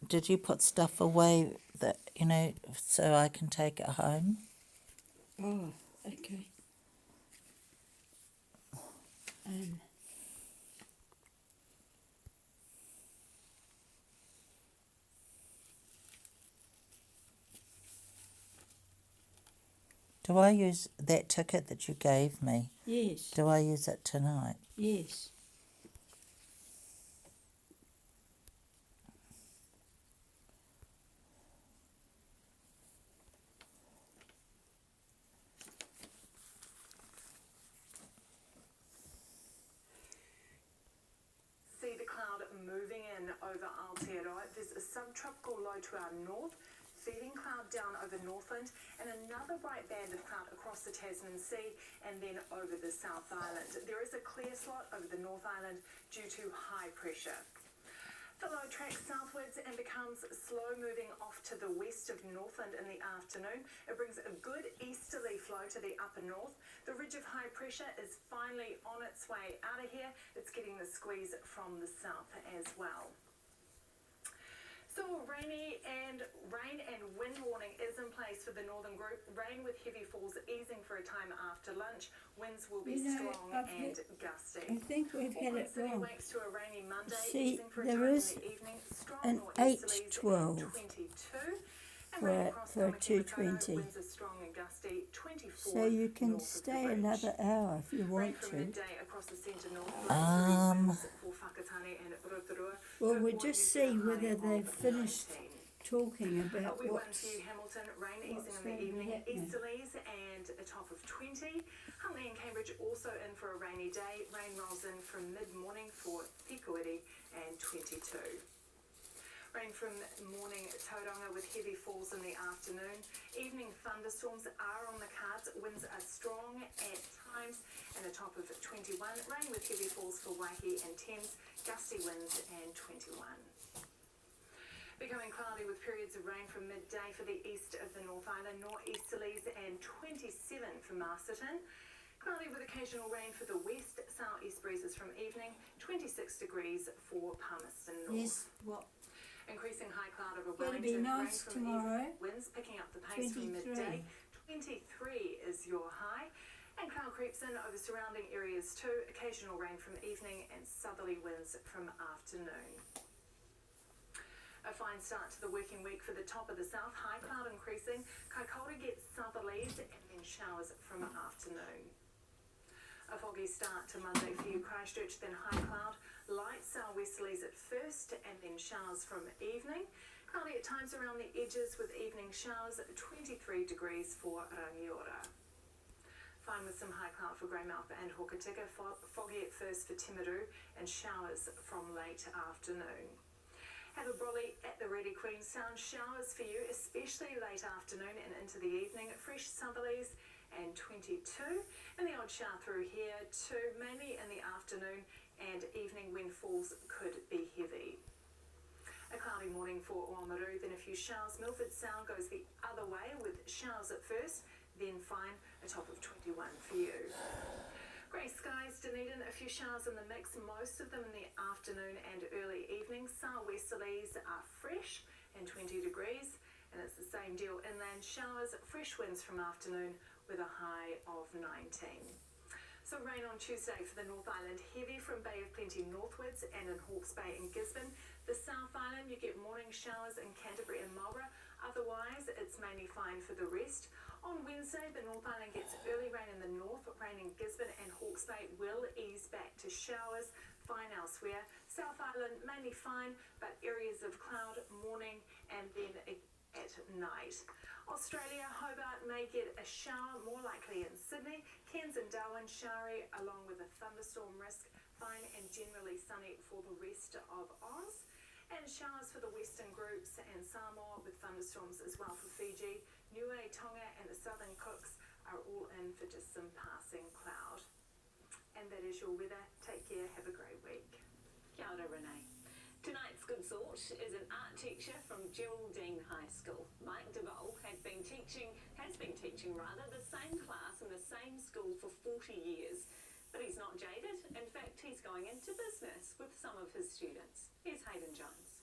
did you put stuff away that, so I can take it home? Oh, okay. Do I use that ticket that you gave me? Yes. Do I use it tonight? Yes. See the cloud moving in over Aotearoa. There's a subtropical low to our north, feeding cloud down over Northland, and another bright band of cloud across the Tasman Sea and then over the South Island. There is a clear slot over the North Island due to high pressure. The low tracks southwards and becomes slow moving off to the west of Northland in the afternoon. It brings a good easterly flow to the upper north. The ridge of high pressure is finally on its way out of here. It's getting the squeeze from the south as well. So rain and wind warning is in place for the northern group. Rain with heavy falls easing for a time after lunch. Winds will be strong and gusty. I think we've had it City wrong. wakes to a rainy Monday, See, easing for a there time is in the evening. Strong an northeasterlies 8:12 and 22. And for rain a- across for a Tamaki Makaurau, 2:20. winds are strong and gusty, 24 So you can north of the stay bridge. another hour if you Rain want from to. midday across the centre north. Winds for Whakatane and Rotorua. Well, Good we'll morning just to a see high whether of they've finished 19. talking A about wee one what's... for you, Hamilton. Rain easing what's in the going to be evening. happening. Easterlies and a top of 20. Huntley and Cambridge also in for a rainy day. Rain rolls in from mid-morning for Pikuiri and 22. Rain from morning Tauranga with heavy falls in the afternoon. Evening thunderstorms are on the cards. Winds are strong at times and a top of 21. Rain with heavy falls for Waihi and Thames. Gusty winds and 21. Becoming cloudy with periods of rain from midday for the east of the North Island. Northeasterlies and 27 for Masterton. Cloudy with occasional rain for the west. Southeast breezes from evening. 26 degrees for Palmerston North. Yes, what? Increasing high cloud over Gonna Wellington. be nice Rain from tomorrow. east. Winds picking up the pace from 23. midday. 23 is your high. And cloud creeps in over surrounding areas too. Occasional rain from evening and southerly winds from afternoon. A fine start to the working week for the top of the south. High cloud increasing. Kaikoura gets southerlies and then showers from afternoon. A foggy start to Monday for you, Christchurch, then high cloud. Light southwesterlies at first and then showers from evening. Cloudy at times around the edges with evening showers. 23 degrees for Rangiora. Fine with some high cloud for Greymouth and Hokitika. Foggy at first for Timaru and showers from late afternoon. Have a brolly at the Ready Queenstown. Showers for you, especially late afternoon and into the evening. Fresh southerlies and 22. And the odd shower through here too, mainly in the afternoon and evening when falls could be heavy. A cloudy morning for Oamaru, then a few showers. Milford Sound goes the other way with showers at first, then fine, a top of 21 for you. Grey skies, Dunedin, a few showers in the mix, most of them in the afternoon and early evening. Southwesterlies are fresh and 20 degrees, and it's the same deal inland. Showers, fresh winds from afternoon with a high of 19. So rain on Tuesday for the North Island, heavy from Bay of Plenty northwards and in Hawke's Bay and Gisborne. The South Island, you get morning showers in Canterbury and Marlborough. Otherwise, it's mainly fine for the rest. On Wednesday, the North Island gets early rain in the north. Rain in Gisborne and Hawke's Bay will ease back to showers. Fine elsewhere. South Island, mainly fine, but areas of cloud morning and then at night. Australia, Hobart may get a shower, more likely in Sydney. Cairns and Darwin, showery, along with a thunderstorm risk. Fine and generally sunny for the rest of Oz. And showers for the western groups and Samoa with thunderstorms as well for Fiji. Niue, Tonga and the Southern Cooks are all in for just some passing cloud. And that is your weather. Take care. Have a great week. Kia ora, Renee. Tonight's good sort is an art teacher from Geraldine High School. Mike DeVol has been teaching the same class in the same school for 40 years. But he's not jaded. In fact, he's going into business with some of his students. Here's Hayden Jones.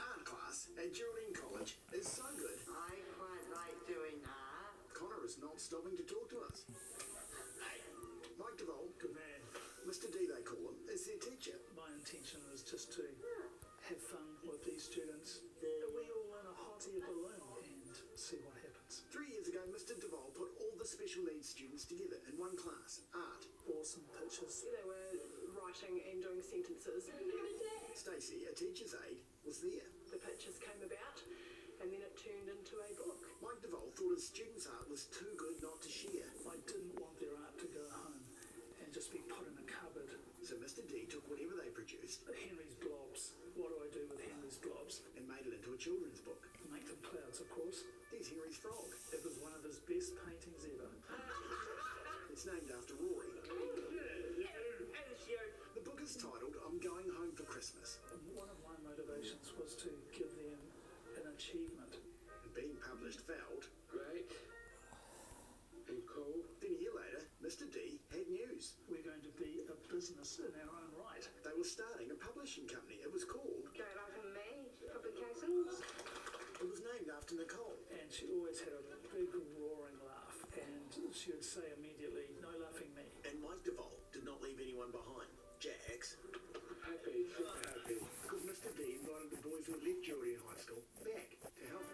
Art class at Geraldine College is so good. I quite like doing art. Connor is not stopping to talk to us. Mike DeVol, Good man. Mr. D they call him, is their teacher. My intention is just to have fun with these students. We all in a hot air balloon and see what happens. 3 years ago, Mr. DeVol put all the special needs students together in one class, art. Awesome pictures. They were writing and doing sentences. Stacey, a teacher's aide, was there. The pictures came about and then it turned into a book. Mike DeVol thought his students' art was too good not to share. I didn't want their art to go home and just be put in a cupboard. So Mr. D took whatever they produced Henry's blobs. What do I do with Henry's blobs? and made it into a children's book. Make them clouds, of course. There's Henry's frog. It was one of his best paintings ever. It's named after Rory. The book is titled I'm Going Home for Christmas. And one of my motivations was to give them an achievement. And being published failed. Great. And cool. Then a year later, Mr. D had news. We're going to be a business in our own right. They were starting a publishing company. It was called... Going on for me, publications. It was named after Nicole. And she always had a big roaring laugh. And she would say immediately, no laughing me. And Mike DeVol did not leave anyone behind. Jax, Happy, super happy. because Mr. D invited the boys who left Geraldine High School back to help.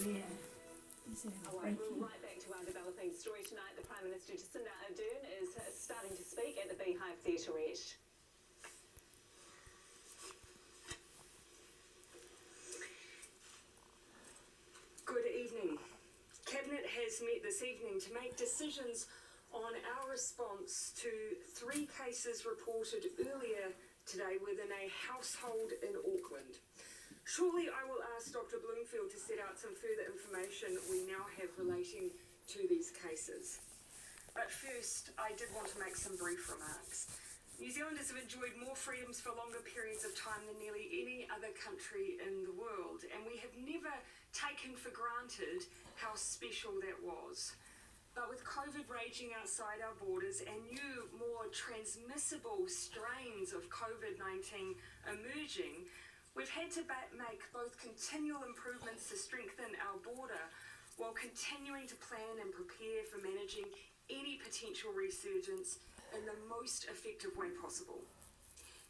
Yeah. Is it All right, breaking? we're right back to our developing story tonight. The Prime Minister Jacinda Ardern is starting to speak at the Beehive Theaterette. Good evening. Cabinet has met this evening to make decisions on our response to 3 cases reported earlier today within a household in Auckland. Shortly, I will ask Dr. Bloomfield to set out some further information we now have relating to these cases. But first, I did want to make some brief remarks. New Zealanders have enjoyed more freedoms for longer periods of time than nearly any other country in the world, and we have never taken for granted how special that was. But with COVID raging outside our borders and new, more transmissible strains of COVID-19 emerging, we've had to make both continual improvements to strengthen our border while continuing to plan and prepare for managing any potential resurgence in the most effective way possible.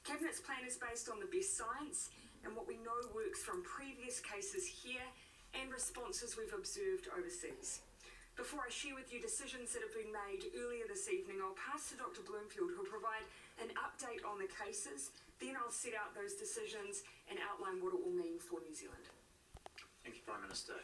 Cabinet's plan is based on the best science and what we know works from previous cases here and responses we've observed overseas. Before I share with you decisions that have been made earlier this evening, I'll pass to Dr. Bloomfield, who will provide an update on the cases. Then I'll set out those decisions and outline what it will mean for New Zealand. Thank you, Prime Minister.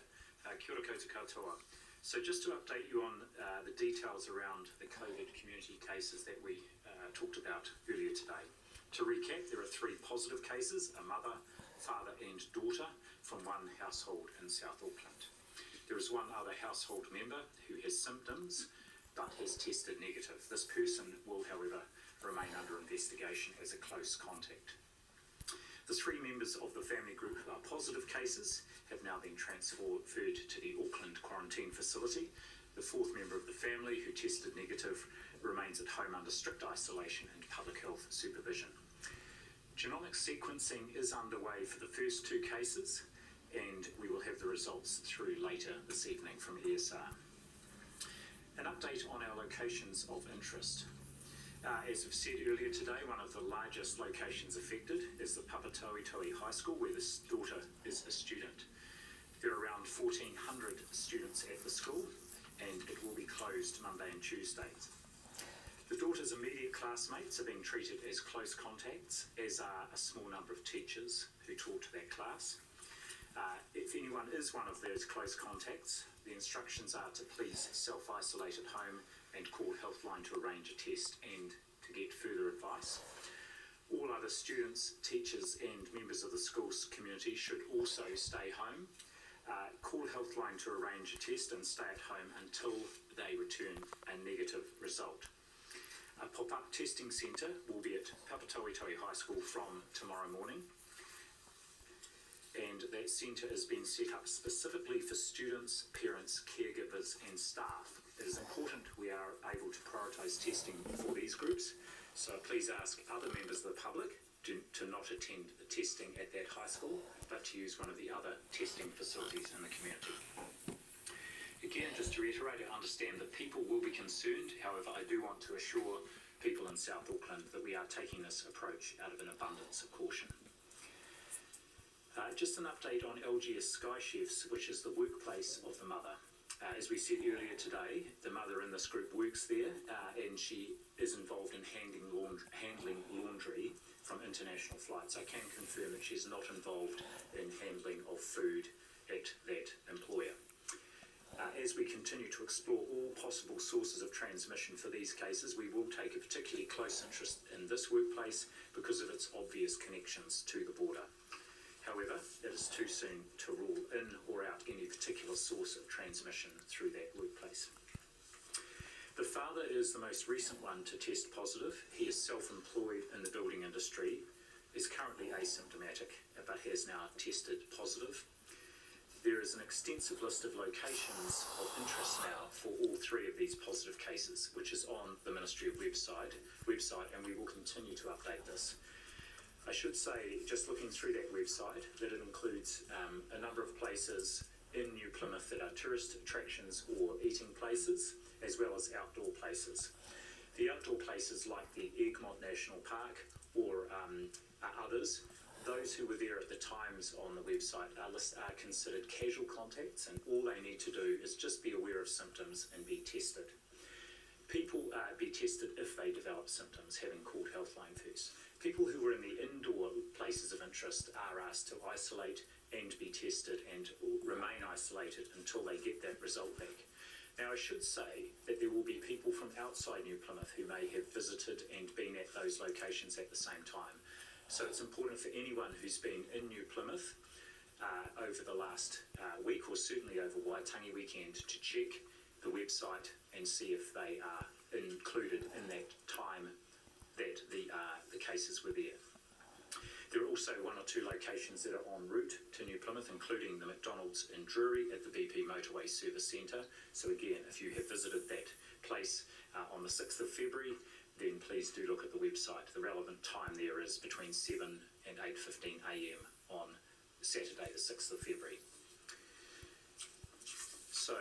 Kia ora koutou katoa. So just to update you on the details around the COVID community cases that we talked about earlier today. To recap, there are 3 positive cases, a mother, father and daughter from one household in South Auckland. There is one other household member who has symptoms but has tested negative. This person will, however, remain under investigation as a close contact. The 3 members of the family group who are positive cases have now been transferred to the Auckland quarantine facility. The 4th member of the family who tested negative remains at home under strict isolation and public health supervision. Genomic sequencing is underway for the first 2 cases, and we will have the results through later this evening from ESR. An update on our locations of interest. As I've said earlier today, one of the largest locations affected is the Papatoetoe High School, where this daughter is a student. There are around 1,400 students at the school, and it will be closed Monday and Tuesday. The daughter's immediate classmates are being treated as close contacts, as are a small number of teachers who taught that class. If anyone is one of those close contacts, the instructions are to please self-isolate at home and call Healthline to arrange a test and to get further advice. All other students, teachers and members of the school's community should also stay home. Call Healthline to arrange a test and stay at home until they return a negative result. A pop-up testing centre will be at Papatoetoe High School from tomorrow morning. And that centre has been set up specifically for students, parents, caregivers and staff. It is important we are able to prioritise testing for these groups, so please ask other members of the public to not attend the testing at that high school, but to use one of the other testing facilities in the community. Again, just to reiterate, I understand that people will be concerned. However, I do want to assure people in South Auckland that we are taking this approach out of an abundance of caution. Just an update on LGS Sky Chefs, which is the workplace of the mother. As we said earlier today, the mother in this group works there, and she is involved in handling laundry from international flights. I can confirm that she's not involved in handling of food at that employer. As we continue to explore all possible sources of transmission for these cases, we will take a particularly close interest in this workplace because of its obvious connections to the border. However, it is too soon to rule in or out any particular source of transmission through that workplace. The father is the most recent one to test positive. He is self-employed in the building industry, is currently asymptomatic, but has now tested positive. There is an extensive list of locations of interest now for all three of these positive cases, which is on the Ministry of website, and we will continue to update this. I should say, just looking through that website, that it includes a number of places in New Plymouth that are tourist attractions or eating places, as well as outdoor places. The outdoor places like the Egmont National Park or others, those who were there at the times on the website are considered casual contacts, and all they need to do is just be aware of symptoms and be tested. People be tested if they develop symptoms, having called Healthline first. People who are in the indoor places of interest are asked to isolate and be tested and remain isolated until they get that result back. Now, I should say that there will be people from outside New Plymouth who may have visited and been at those locations at the same time. So it's important for anyone who's been in New Plymouth over the last week, or certainly over Waitangi weekend, to check the website and see if they are included in that time that the cases were there. There are also one or two locations that are en route to New Plymouth, including the McDonald's in Drury at the BP Motorway Service Centre. So again, if you have visited that place on the 6th of February, then please do look at the website. The relevant time there is between 7 and 8:15 a.m. on Saturday the 6th of February. So,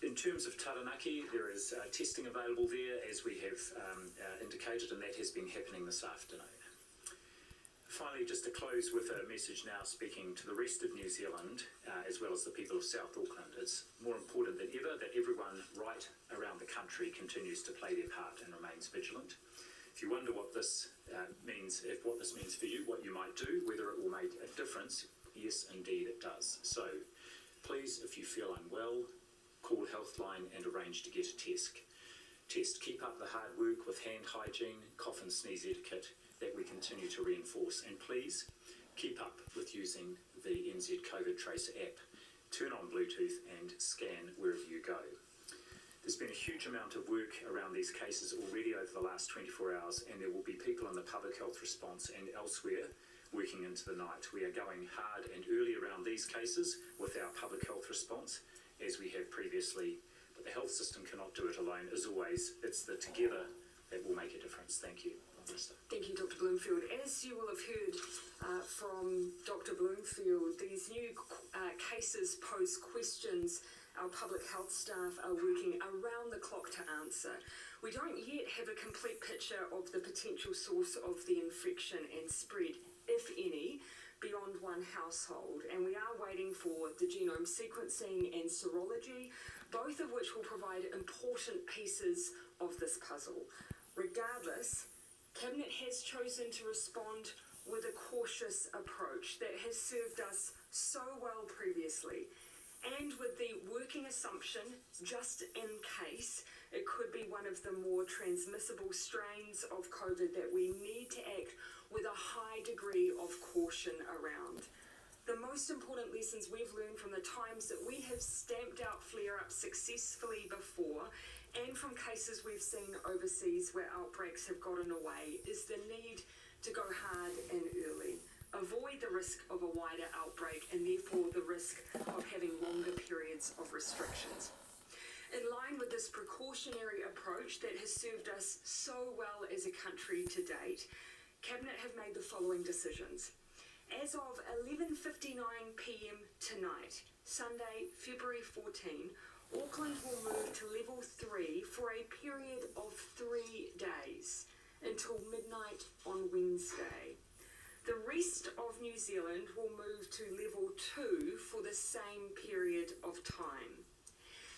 in terms of Taranaki, there is testing available there, as we have indicated, and that has been happening this afternoon. Finally, just to close with a message now speaking to the rest of New Zealand, as well as the people of South Auckland. It's more important than ever that everyone right around the country continues to play their part and remains vigilant. If you wonder what this means, what this means for you, what you might do, whether it will make a difference, yes, indeed it does. So, please, if you feel unwell, call Healthline and arrange to get a test. Keep up the hard work with hand hygiene, cough and sneeze etiquette that we continue to reinforce. And please, keep up with using the NZ COVID Tracer app. Turn on Bluetooth and scan wherever you go. There's been a huge amount of work around these cases already over the last 24 hours, and there will be people in the public health response and elsewhere working into the night. We are going hard and early around these cases with our public health response, as we have previously, but the health system cannot do it alone. As always, it's the together that will make a difference. Thank you, Minister. Thank you, Dr. Bloomfield. As you will have heard from Dr. Bloomfield, these new cases pose questions our public health staff are working around the clock to answer. We don't yet have a complete picture of the potential source of the infection and spread, if any, beyond one household, and we are waiting for the genome sequencing and serology, both of which will provide important pieces of this puzzle. Regardless, Cabinet has chosen to respond with a cautious approach that has served us so well previously, and with the working assumption, just in case, it could be one of the more transmissible strains of COVID that we need to act with a high degree of caution around. The most important lessons we've learned from the times that we have stamped out flare-ups successfully before, and from cases we've seen overseas where outbreaks have gotten away, is the need to go hard and early. avoid the risk of a wider outbreak and therefore the risk of having longer periods of restrictions. In line with this precautionary approach that has served us so well as a country to date, Cabinet have made the following decisions. As of 11:59 p.m. tonight, Sunday, February 14, Auckland will move to level 3 for a period of 3 days until midnight on Wednesday. The rest of New Zealand will move to level 2 for the same period of time.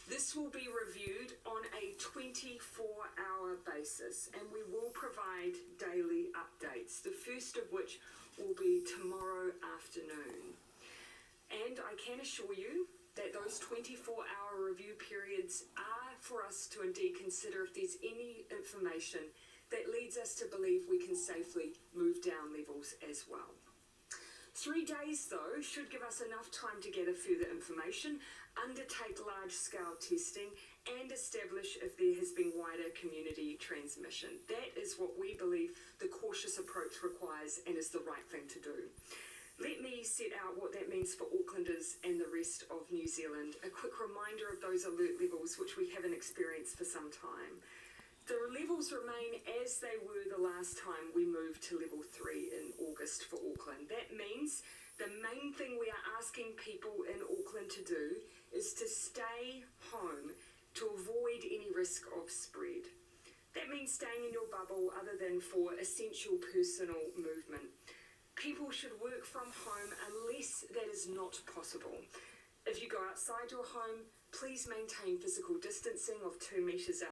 This will be reviewed on a 24-hour basis, and we will provide daily updates, the first of which will be tomorrow afternoon. And I can assure you that those 24-hour review periods are for us to indeed consider if there's any information that leads us to believe we can safely move down levels as well. 3 days, though, should give us enough time to gather further information, undertake large-scale testing, and establish if there has been wider community transmission. That is what we believe the cautious approach requires and is the right thing to do. Let me set out what that means for Aucklanders and the rest of New Zealand. A quick reminder of those alert levels, which we haven't experienced for some time. The levels remain as they were the last time we moved to level 3 in August for Auckland. That means the main thing we are asking people in Auckland to do is to stay home to avoid any risk of spread. That means staying in your bubble other than for essential personal movement. People should work from home unless that is not possible. If you go outside your home, please maintain physical distancing of 2 metres